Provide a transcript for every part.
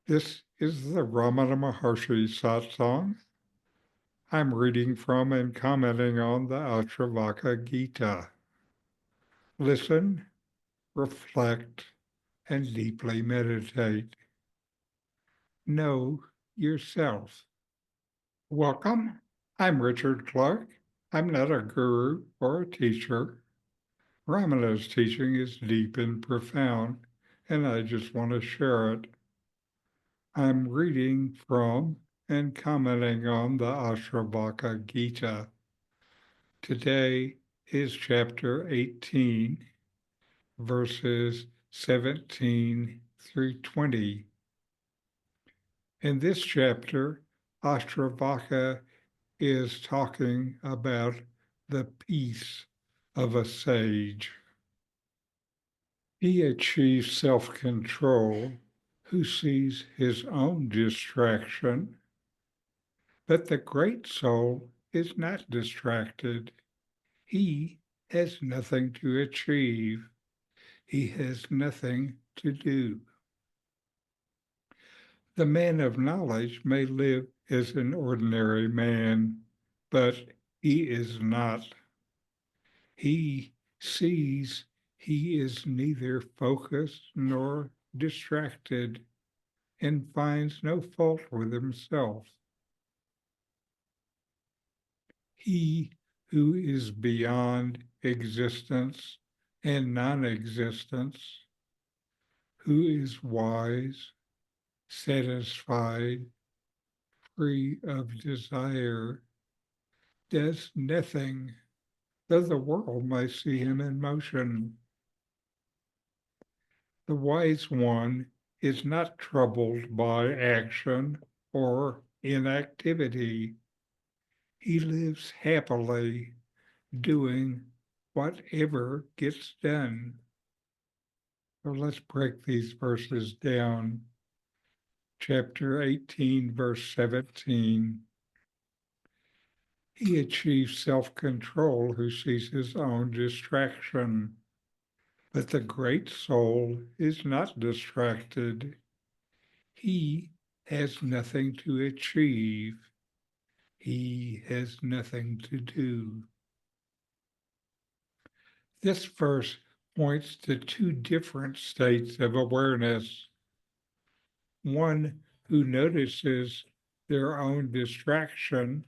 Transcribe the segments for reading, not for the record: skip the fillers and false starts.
This is the Ramana Maharshi Satsang. I'm reading from and commenting on the Ashtavakra Gita. Listen, reflect, and deeply meditate. Know yourself. Welcome. I'm Richard Clarke. I'm not a guru or a teacher. Ramana's teaching is deep and profound, and I just want to share it. I'm reading from and commenting on the Ashtavakra Gita. Today is chapter 18, verses 17 through 20. In this chapter, Ashtavakra is talking about the peace of a sage. He achieves self-control who sees his own distraction, but the great soul is not distracted. He has nothing to achieve. He has nothing to do. The man of knowledge may live as an ordinary man, but he is not. He sees he is neither focused nor distracted and finds no fault with himself. He who is beyond existence and non-existence, who is wise, satisfied, free of desire, does nothing, though the world may see him in motion. The wise one is not troubled by action or inactivity. He lives happily, doing whatever gets done. So let's break these verses down. Chapter 18, verse 17. He achieves self-control who sees his own distraction. But the great soul is not distracted. He has nothing to achieve. He has nothing to do. This verse points to two different states of awareness. One who notices their own distraction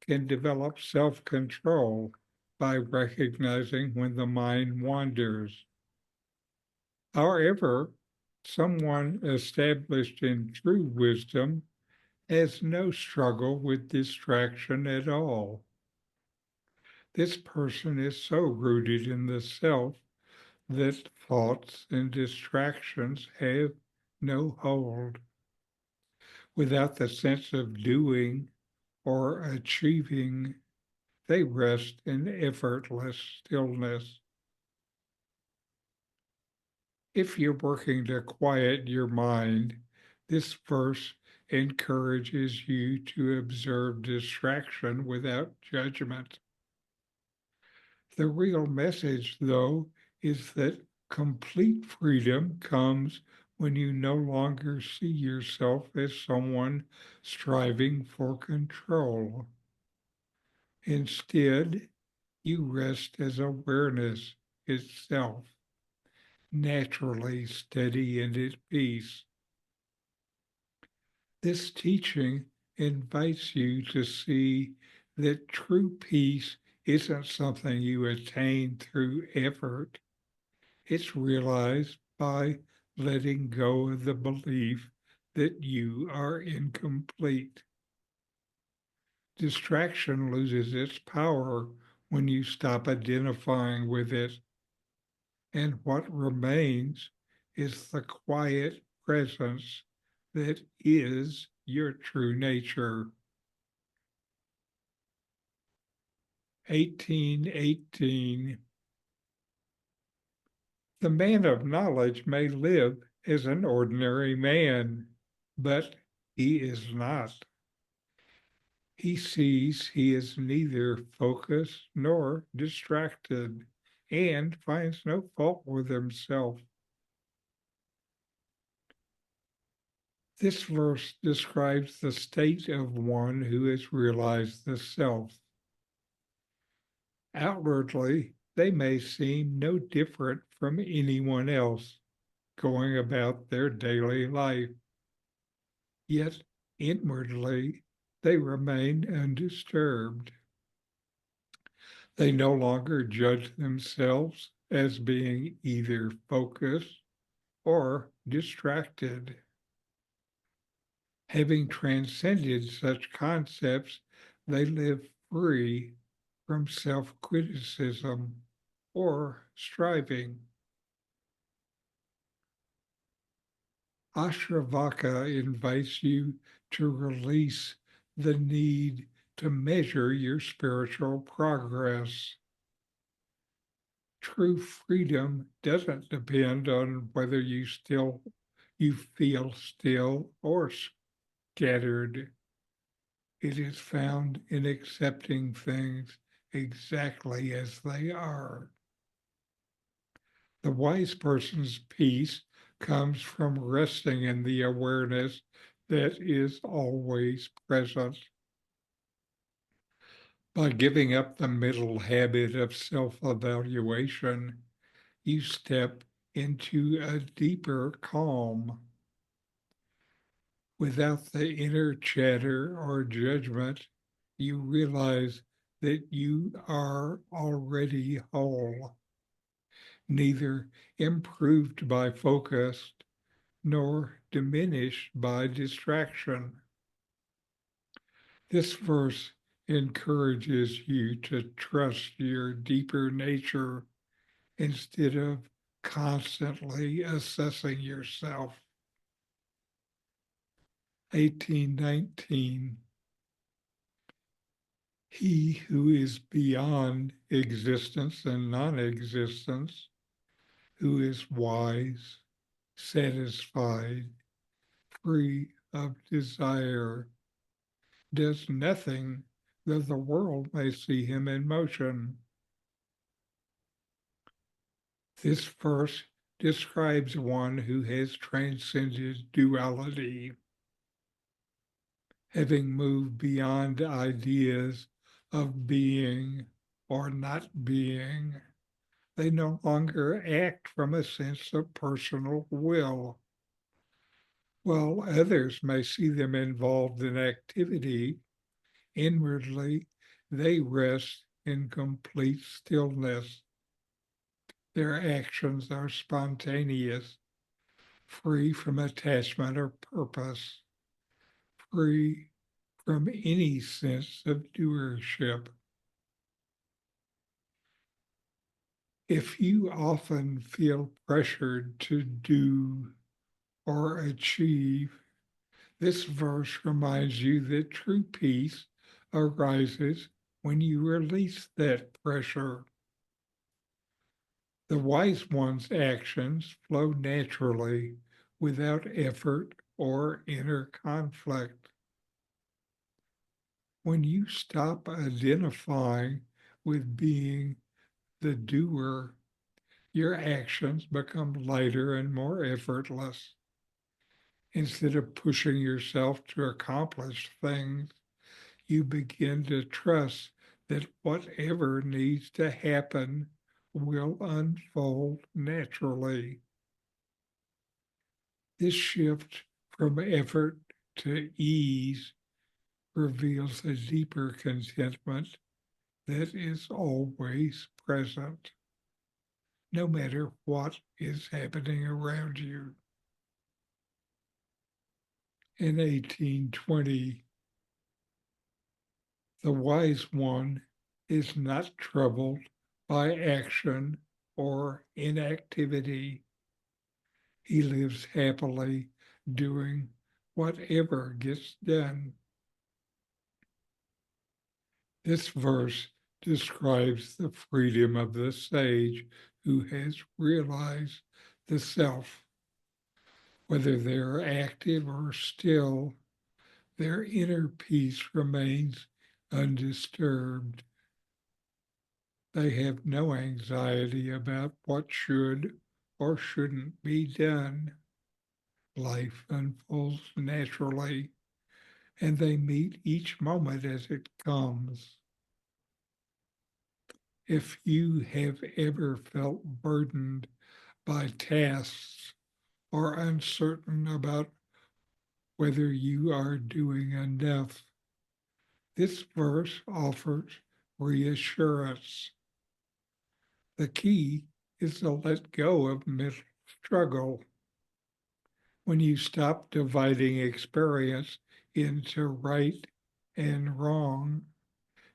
can develop self-control by recognizing when the mind wanders. However, someone established in true wisdom has no struggle with distraction at all. This person is so rooted in the self that thoughts and distractions have no hold. Without the sense of doing or achieving, they rest in effortless stillness. If you're working to quiet your mind, this verse encourages you to observe distraction without judgment. The real message, though, is that complete freedom comes when you no longer see yourself as someone striving for control. Instead, you rest as awareness itself, naturally steady and at peace. This teaching invites you to see that true peace isn't something you attain through effort. It's realized by letting go of the belief that you are incomplete. Distraction loses its power when you stop identifying with it, and what remains is the quiet presence that is your true nature. 1818. The man of knowledge may live as an ordinary man, but he is not. He sees he is neither focused nor distracted and finds no fault with himself. This verse describes the state of one who has realized the self. Outwardly, they may seem no different from anyone else going about their daily life, yet inwardly they remain undisturbed. They no longer judge themselves as being either focused or distracted. Having transcended such concepts, they live free from self-criticism or striving. Ashtavakra invites you to release the need to measure your spiritual progress. True freedom doesn't depend on whether you feel still or scattered. It is found in accepting things exactly as they are. The wise person's peace comes from resting in the awareness that is always present. By giving up the mental habit of self-evaluation, you step into a deeper calm. Without the inner chatter or judgment, you realize that you are already whole, neither improved by focus nor diminished by distraction. This verse encourages you to trust your deeper nature instead of constantly assessing yourself. 1819. He who is beyond existence and non-existence, who is wise, satisfied, free of desire, does nothing that the world may see him in motion. This verse describes one who has transcended duality, having moved beyond ideas of being or not being. They no longer act from a sense of personal will. While others may see them involved in activity, inwardly they rest in complete stillness. Their actions are spontaneous, free from attachment or purpose, free from any sense of doership. If you often feel pressured to do or achieve, this verse reminds you that true peace arises when you release that pressure. The wise one's actions flow naturally without effort or inner conflict. When you stop identifying with being the doer, your actions become lighter and more effortless. Instead of pushing yourself to accomplish things, you begin to trust that whatever needs to happen will unfold naturally. This shift from effort to ease reveals a deeper contentment that is always present, no matter what is happening around you. In 1820, the wise one is not troubled by action or inactivity. He lives happily doing whatever gets done. This verse describes the freedom of the sage who has realized the self. Whether they're active or still, their inner peace remains undisturbed. They have no anxiety about what should or shouldn't be done. life unfolds naturally, and they meet each moment as it comes. If you have ever felt burdened by tasks or uncertain about whether you are doing enough, this verse offers reassurance. The key is to let go of mental struggle. When you stop dividing experience into right and wrong,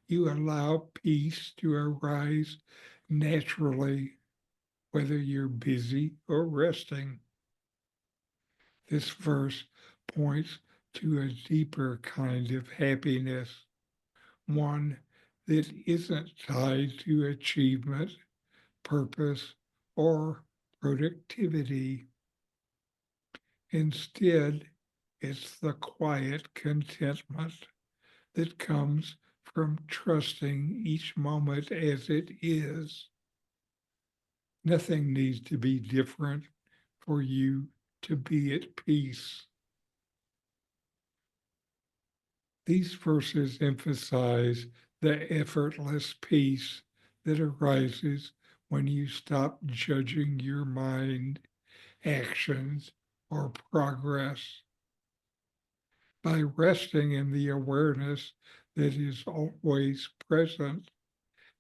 you allow peace to arise naturally, whether you're busy or resting. This verse points to a deeper kind of happiness, one that isn't tied to achievement, purpose, or productivity. Instead, it's the quiet contentment that comes from trusting each moment as it is. Nothing needs to be different for you to be at peace. These verses emphasize the effortless peace that arises when you stop judging your mind, actions, or progress. By resting in the awareness that is always present,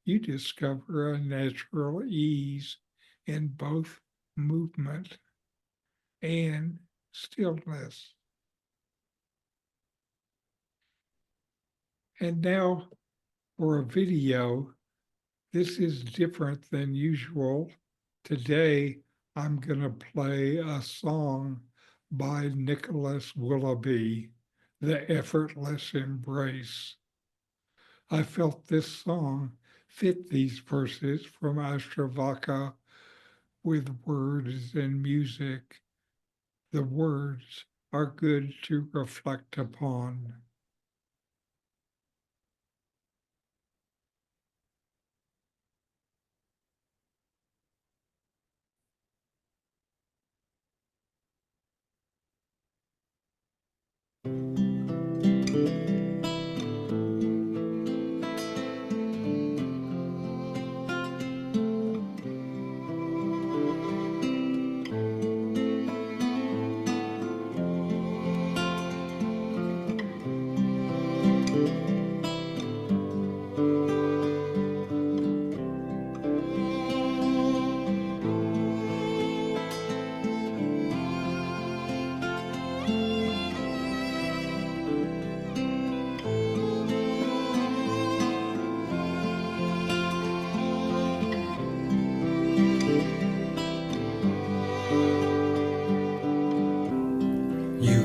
you discover a natural ease in both movement and stillness. And now for a video. This is different than usual. Today, I'm going to play a song by Nicholas Willoughby, The Effortless Embrace. I felt this song fit these verses from Ashtavakra with words and music. The words are good to reflect upon.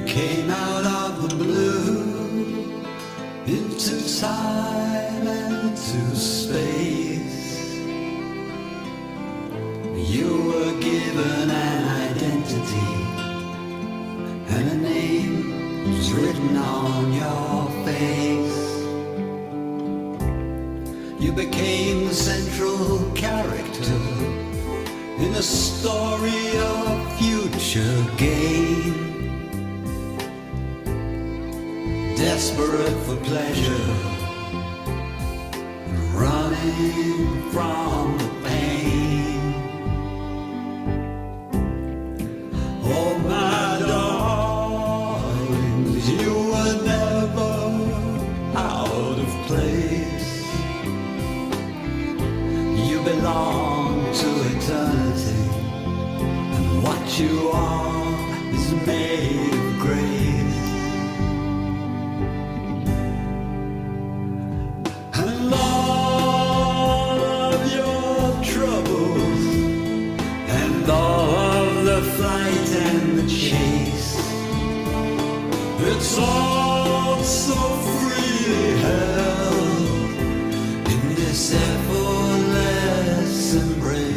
Came out of the blue into time and into space. You were given an identity, and a name was written on your face. You became the central character in a story of future gain. Desperate for pleasure, running from the pain. Oh my darlings, you were never out of place. You belong to eternity, and what you are is made of grace. It's all so freely held in this effortless embrace.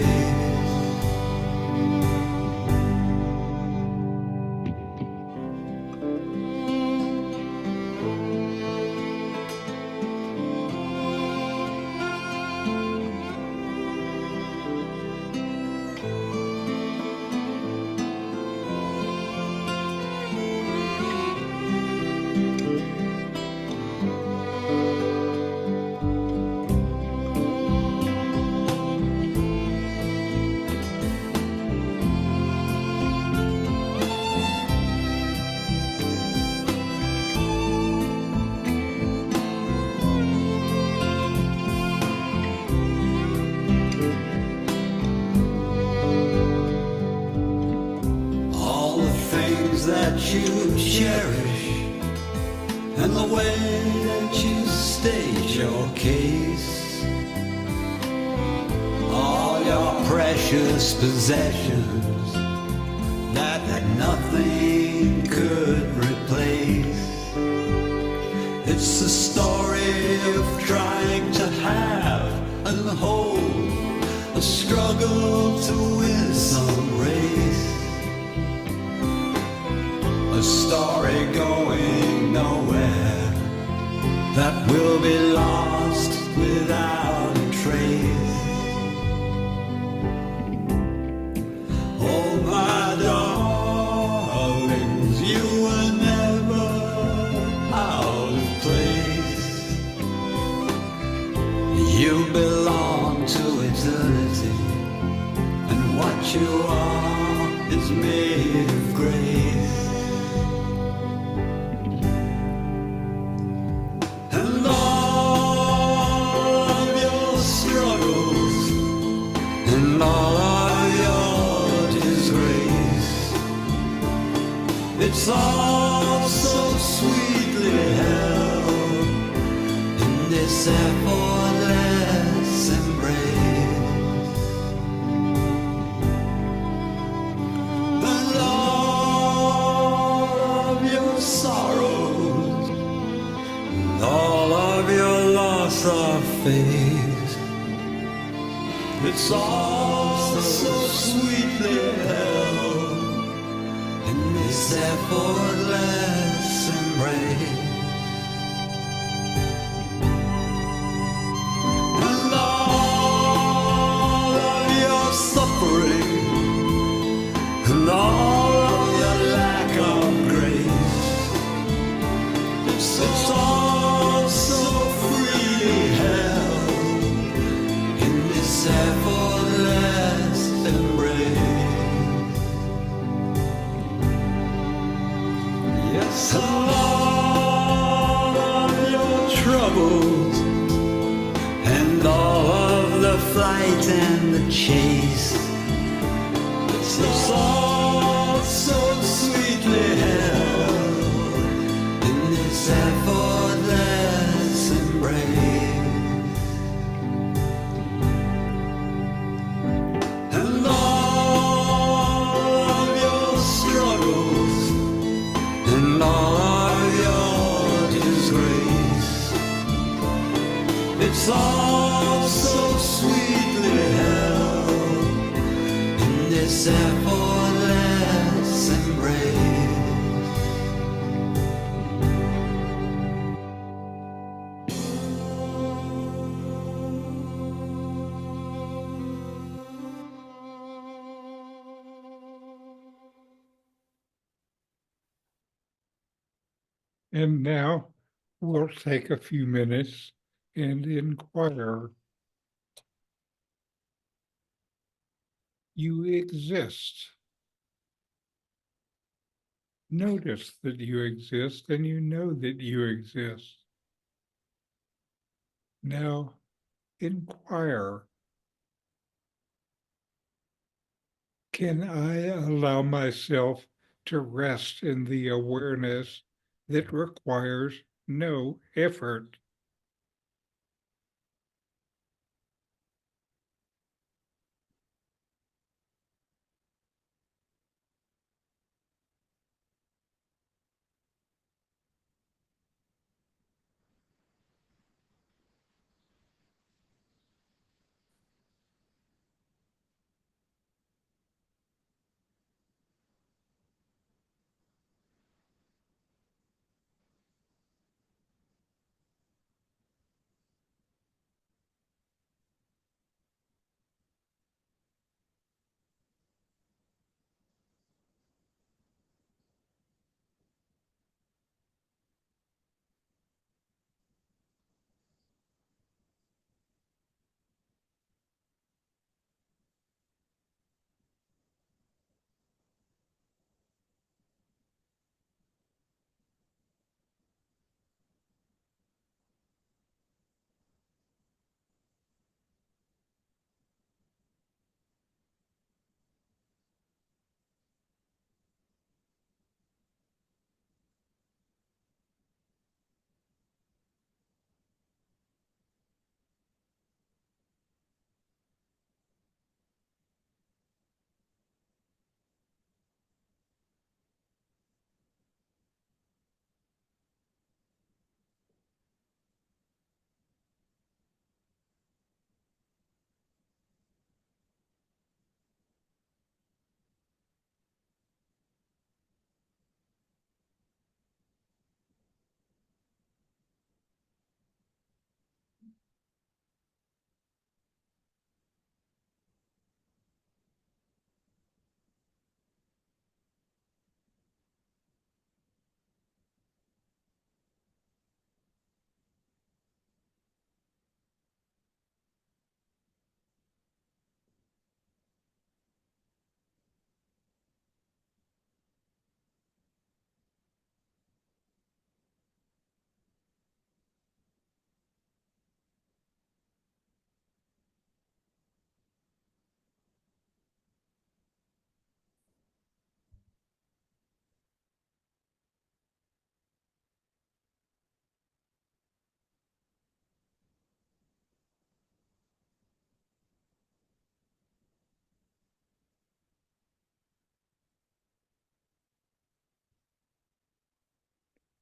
things that you cherish, and the way that you state your case. All your precious possessions that nothing could replace. It's the story of trying to have and hold, a struggle to win some race. A story going nowhere that will be lost without a trace. Oh my darlings, you were never out of place. You belong to eternity, and what you are is made of grace. And all of your struggles, and all of your disgrace, it's all so sweetly held in this effortless embrace. And all of your sorrows, all of your loss of faith, it's all so sweetly held in this effortless embrace. And all of your suffering, and all of your lack of grace, it's all so freely held in this effortless embrace. Yes, all of your troubles, and all of the fight and the chase, it's all so sweetly held in this effortless embrace. And all of your struggles, and all of your disgrace, it's all so sweetly held in this effortless embrace. And now we'll take a few minutes and inquire. You exist. Notice that you exist, and you know that you exist. Now inquire. Can I allow myself to rest in the awareness that requires no effort?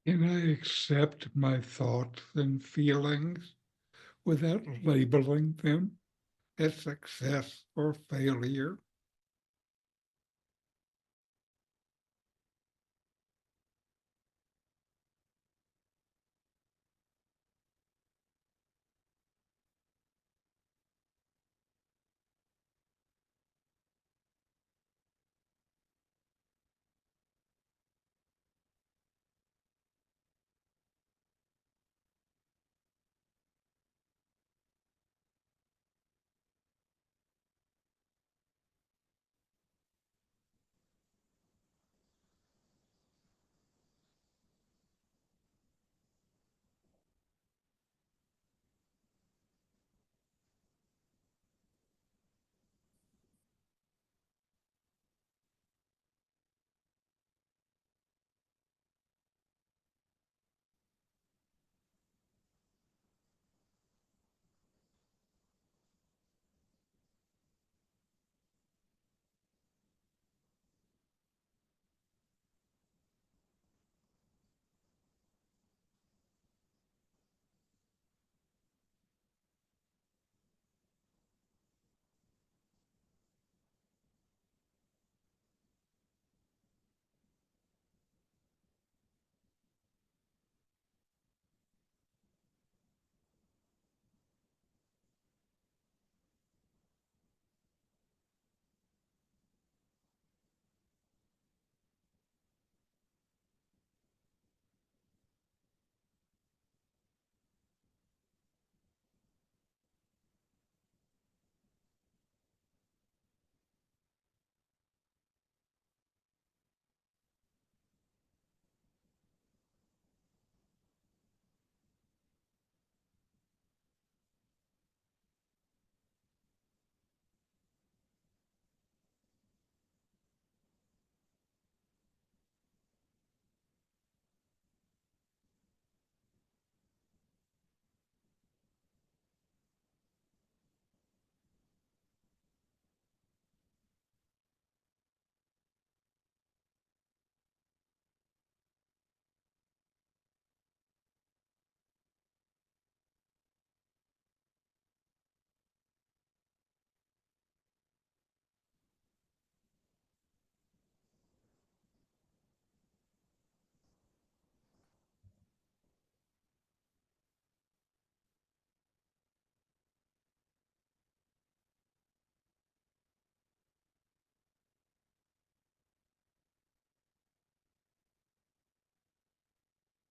Can I accept my thoughts and feelings without labeling them as success or failure?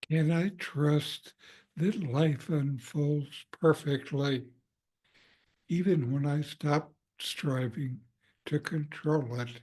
Can I trust that life unfolds perfectly even when I stop striving to control it?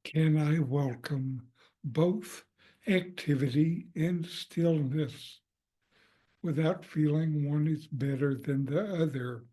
Can I welcome both activity and stillness without feeling one is better than the other?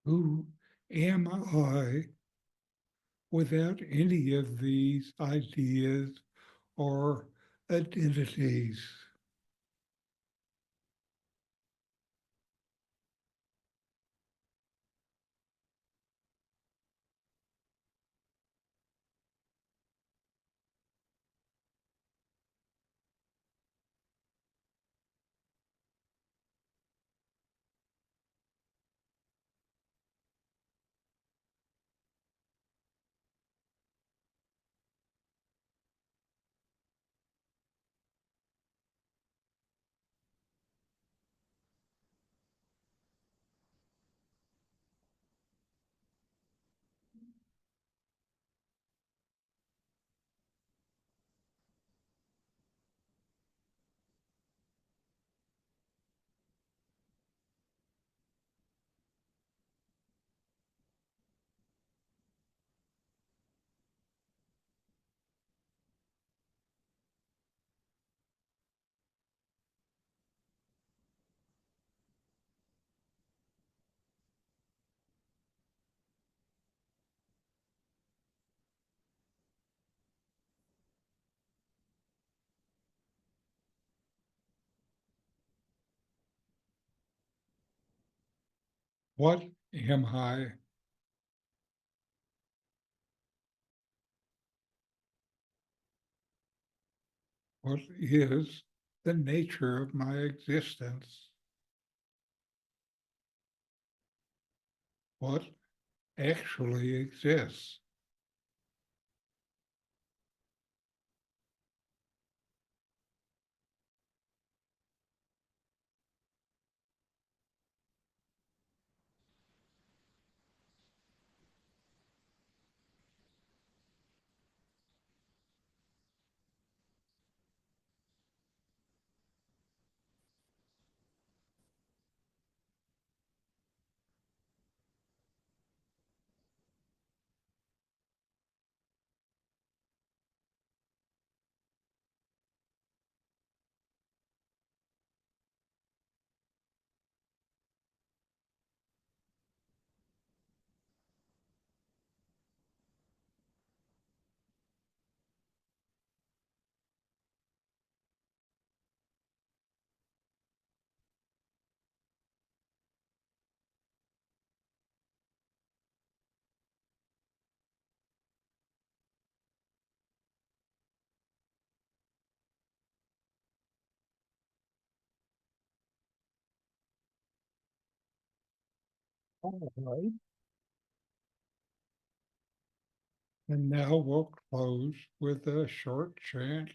Who am I without any of these ideas or identities? What am I? What is the nature of my existence? What actually exists? All right. And now we'll close with a short chant.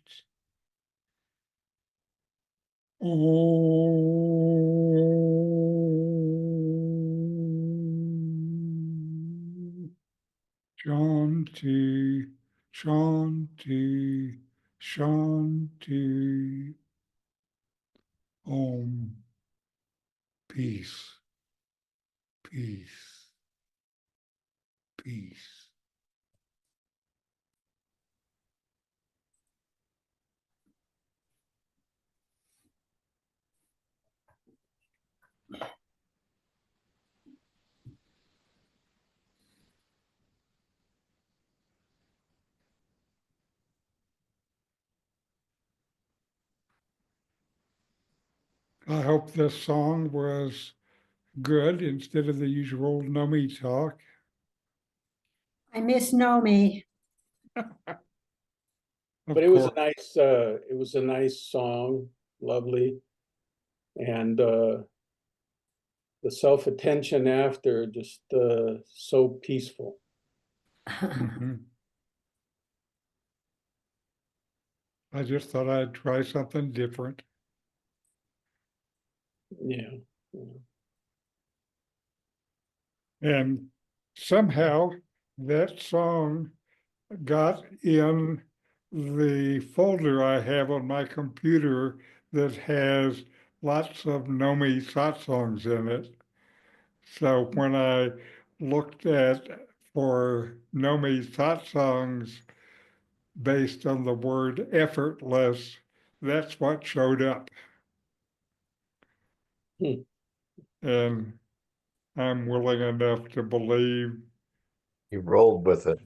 Om Shanti, Shanti, Shanti. Om. Peace, peace, peace. I hope this song was good instead of the usual Nomi talk. I miss Nomi. But it was a nice song, lovely. And the self-attention after, just so peaceful. Mhm. I just thought I'd try something different. Yeah. And somehow that song got in the folder I have on my computer that has lots of Nomi satsangs in it. So when I looked at for Nomi satsangs based on the word effortless, that's what showed up. Hmm. And I'm willing enough to believe. You rolled with it.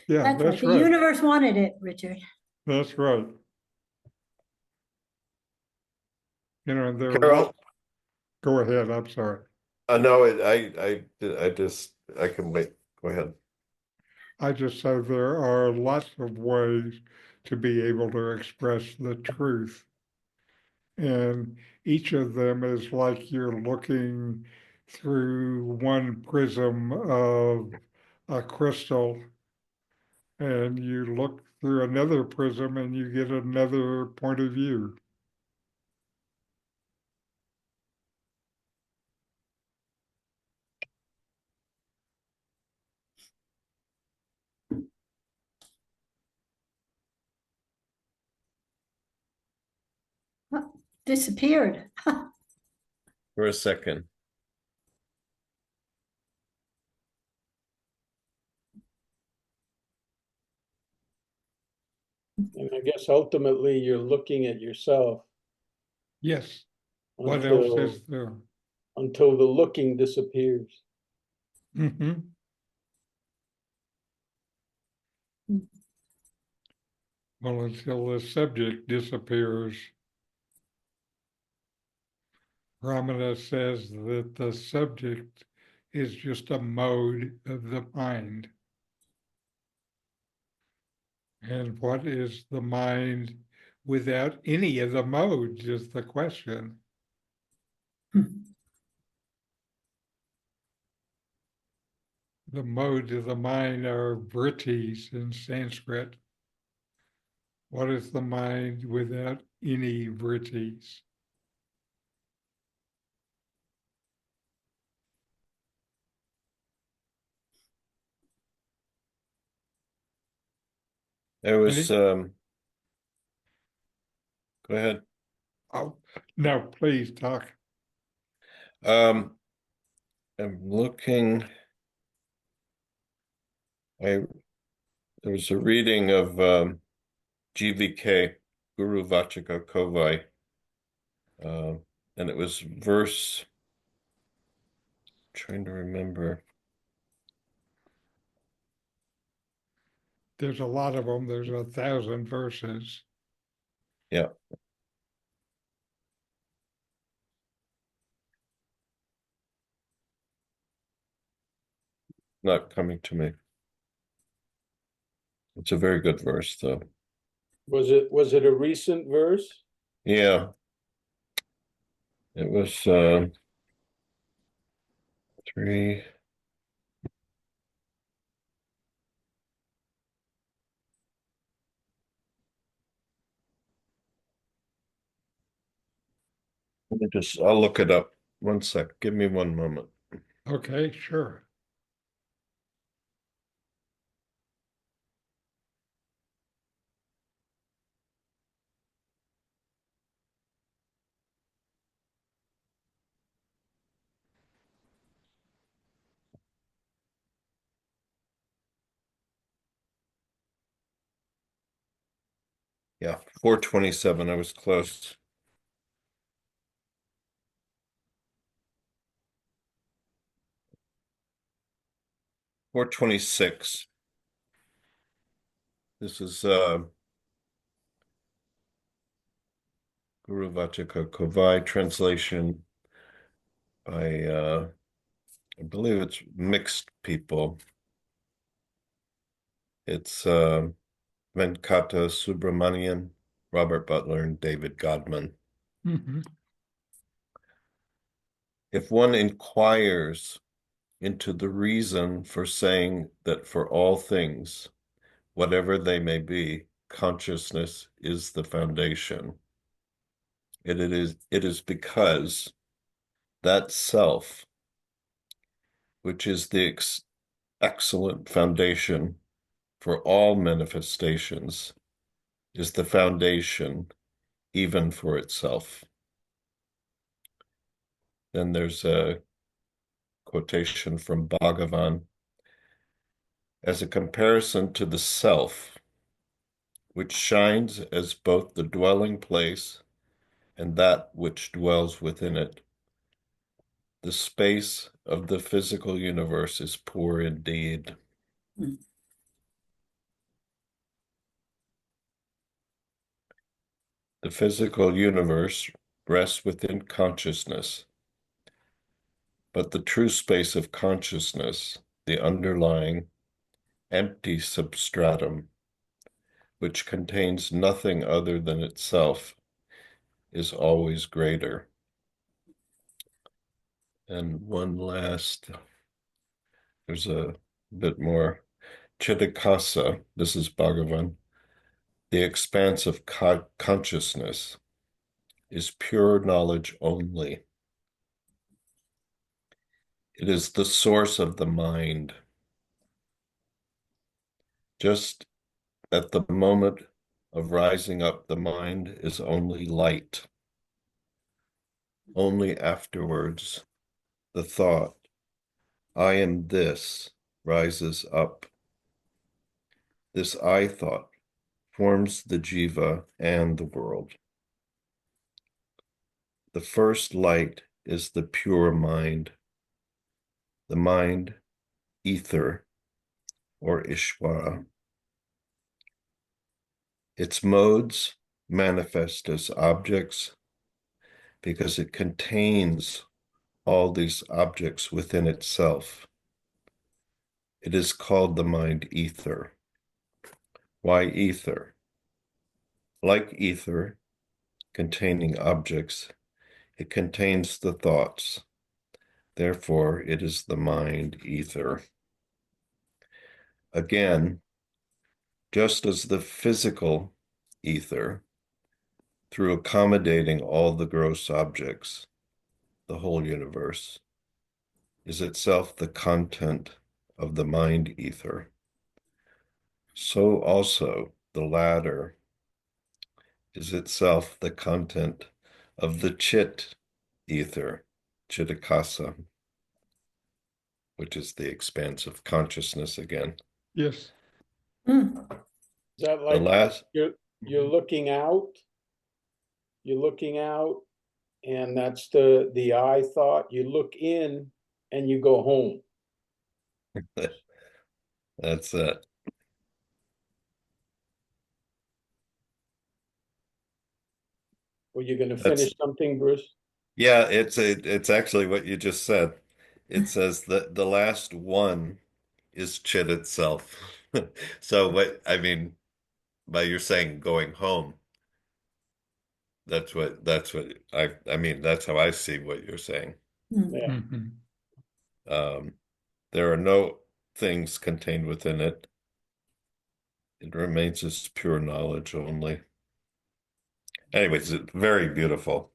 Yeah, That's right. that's The right. universe wanted it, Richard. That's right. You know, there are Carol, lots. Go ahead. I'm sorry. no, I can wait. Go ahead. I just said there are lots of ways to be able to express the truth. And each of them is like you're looking through one prism of a crystal, and you look through another prism and you get another point of view. Disappeared. For a second. And I guess ultimately you're looking at yourself Yes. What else is there? until the looking disappears. Mm-hmm. Well, until the subject disappears. Ramana says that the subject is just a mode of the mind. And what is the mind without any of the modes is the question. The modes of the mind are vrittis in Sanskrit. What is the mind without any vrittis? There was go ahead. Oh, no, please talk. I'm looking. There was a reading of GVK, Guru Vachaka Kovai, and it was verse. Trying to remember. There's a lot of them. There's 1,000 verses. Yeah. Not coming to me. It's a very good verse, though. Was it a recent verse? Yeah. It was 3. I'll look it up. One sec. Give me one moment. Okay, sure. Yeah, 427. I was close. 426. This is Guru Vachaka Kovai translation by I believe it's mixed people. It's Venkata Subramanian, Robert Butler, and David Godman. Mhm. If one inquires into the reason for saying that for all things, whatever they may be, consciousness is the foundation, it is because that self, which is the excellent foundation for all manifestations, is the foundation even for itself. Then there's a quotation from Bhagavan. As a comparison to the self, which shines as both the dwelling place and that which dwells within it, the space of the physical universe is poor indeed. The physical universe rests within consciousness, but the true space of consciousness, the underlying empty substratum, which contains nothing other than itself, is always greater. And one last, there's a bit more. Chitakasa, this is Bhagavan, the expanse of consciousness is pure knowledge only. It is the source of the mind. Just at the moment of rising up, the mind is only light. Only afterwards, the thought, I am this, rises up. This I thought forms the jiva and the world. The first light is the pure mind. The mind, ether, or Ishvara. Its modes manifest as objects because it contains all these objects within itself. It is called the mind ether. Why ether? Like ether, containing objects, it contains the thoughts. Therefore, it is the mind ether. Again, just as the physical ether, through accommodating all the gross objects, the whole universe, is itself the content of the mind ether, so also the latter is itself the content of the chit ether, chitakasa, which is the expanse of consciousness again. Yes. Hmm. Is that The like last, you're looking out? You're looking out, and that's the I thought. You look in and you go home. that's it. Were you going to That's finish something, Bruce? yeah, it's actually what you just said. It says that the last one is chit itself. So what I mean by you're saying going home, that's what I mean, that's how I see what you're saying. Hmm. Yeah. Mhm. There are no things contained within it. It remains as pure knowledge only. Anyways, it's very beautiful.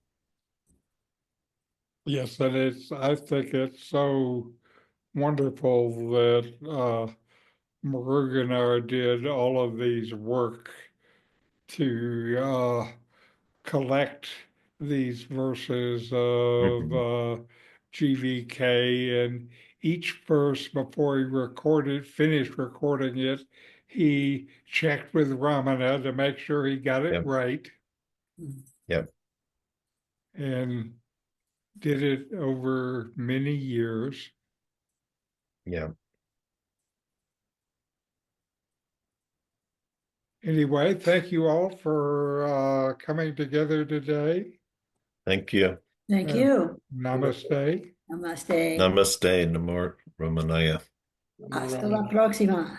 Yes, and I think it's so wonderful that Muruganar did all of these work to collect these verses of GVK, and each verse before he finished recording it, he checked with Ramana to make sure he got it Yep. right. Yep. And did it over many years. Yeah. Anyway, thank you all for coming together today. Thank you. Thank And you. namaste. Namaste. Namaste, Namo Ramanaya. Hasta la próxima.